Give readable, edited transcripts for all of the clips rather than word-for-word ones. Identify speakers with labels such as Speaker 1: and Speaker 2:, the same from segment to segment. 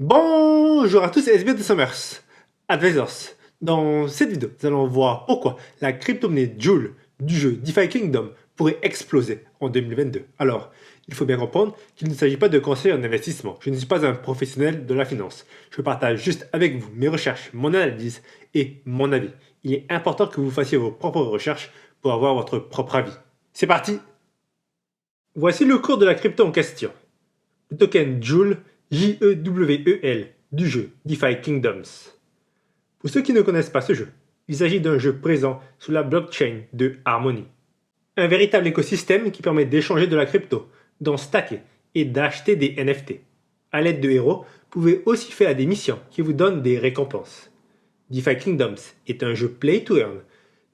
Speaker 1: Bonjour à tous et SBT Summers Advisors. Dans cette vidéo, nous allons voir pourquoi la crypto-monnaie Joule du jeu DeFi Kingdom pourrait exploser en 2022. Alors, il faut bien comprendre qu'il ne s'agit pas de conseils en investissement. Je ne suis pas un professionnel de la finance. Je partage juste avec vous mes recherches, mon analyse et mon avis. Il est important que vous fassiez vos propres recherches pour avoir votre propre avis. C'est parti! Voici le cours de la crypto en question. Le token Joule J-E-W-E-L du jeu DeFi Kingdoms. Pour ceux qui ne connaissent pas ce jeu, il s'agit d'un jeu présent sur la blockchain de Harmony. Un véritable écosystème qui permet d'échanger de la crypto, d'en stacker et d'acheter des NFT. À l'aide de héros, vous pouvez aussi faire des missions qui vous donnent des récompenses. DeFi Kingdoms est un jeu play to earn,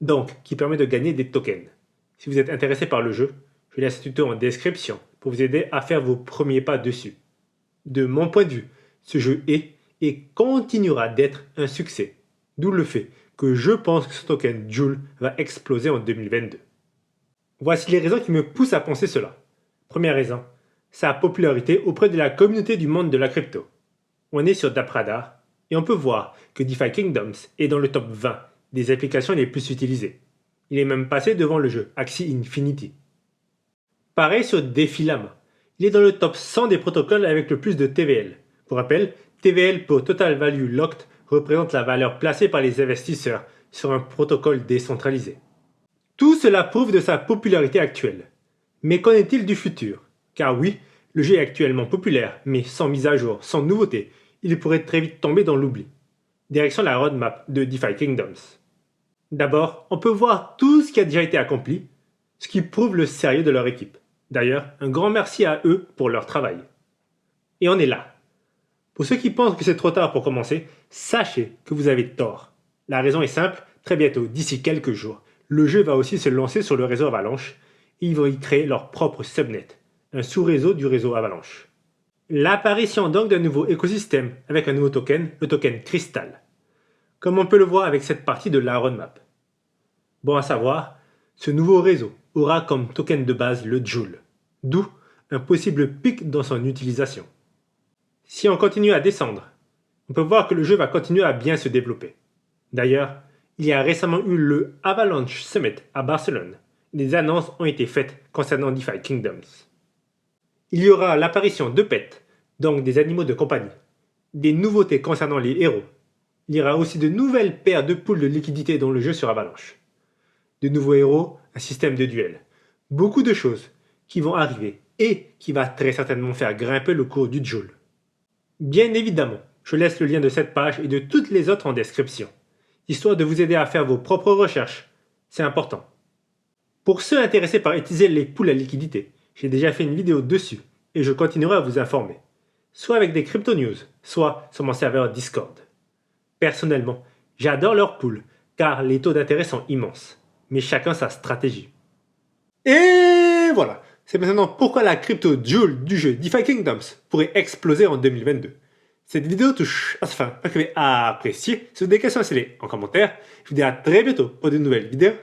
Speaker 1: donc qui permet de gagner des tokens. Si vous êtes intéressé par le jeu, je laisse un tuto en description pour vous aider à faire vos premiers pas dessus. De mon point de vue, ce jeu est et continuera d'être un succès, d'où le fait que je pense que ce token Joule va exploser en 2022. Voici les raisons qui me poussent à penser cela. Première raison, sa popularité auprès de la communauté du monde de la crypto. On est sur DappRadar et on peut voir que DeFi Kingdoms est dans le top 20 des applications les plus utilisées. Il est même passé devant le jeu Axie Infinity. Pareil sur DeFiLlama. Il est dans le top 100 des protocoles avec le plus de TVL. Pour rappel, TVL pour Total Value Locked représente la valeur placée par les investisseurs sur un protocole décentralisé. Tout cela prouve de sa popularité actuelle. Mais qu'en est-il du futur? Car oui, le jeu est actuellement populaire, mais sans mise à jour, sans nouveauté, il pourrait très vite tomber dans l'oubli. Direction la roadmap de DeFi Kingdoms. D'abord, on peut voir tout ce qui a déjà été accompli, ce qui prouve le sérieux de leur équipe. D'ailleurs, un grand merci à eux pour leur travail. Et on est là. Pour ceux qui pensent que c'est trop tard pour commencer, sachez que vous avez tort. La raison est simple, très bientôt, d'ici quelques jours, le jeu va aussi se lancer sur le réseau Avalanche et ils vont y créer leur propre subnet, un sous-réseau du réseau Avalanche. L'apparition donc d'un nouveau écosystème avec un nouveau token, le token Crystal. Comme on peut le voir avec cette partie de la roadmap. Bon à savoir, ce nouveau réseau aura comme token de base le Joule, d'où un possible pic dans son utilisation. Si on continue à descendre, on peut voir que le jeu va continuer à bien se développer. D'ailleurs, il y a récemment eu le Avalanche Summit à Barcelone. Des annonces ont été faites concernant DeFi Kingdoms. Il y aura l'apparition de pets, donc des animaux de compagnie, des nouveautés concernant les héros. Il y aura aussi de nouvelles paires de poules de liquidités dans le jeu sur Avalanche. De nouveaux héros, un système de duel. Beaucoup de choses qui vont arriver et qui va très certainement faire grimper le cours du Joule. Bien évidemment, je laisse le lien de cette page et de toutes les autres en description, histoire de vous aider à faire vos propres recherches. C'est important. Pour ceux intéressés par utiliser les poules à liquidité, j'ai déjà fait une vidéo dessus et je continuerai à vous informer, soit avec des crypto news, soit sur mon serveur Discord. Personnellement, j'adore leurs poules car les taux d'intérêt sont immenses. Mais chacun sa stratégie. Et voilà, c'est maintenant pourquoi la crypto Joule du jeu DeFi Kingdoms pourrait exploser en 2022. Cette vidéo touche à sa fin, j'espère que vous avez apprécié. Si vous avez des questions, laissez-les en commentaire. Je vous dis à très bientôt pour de nouvelles vidéos.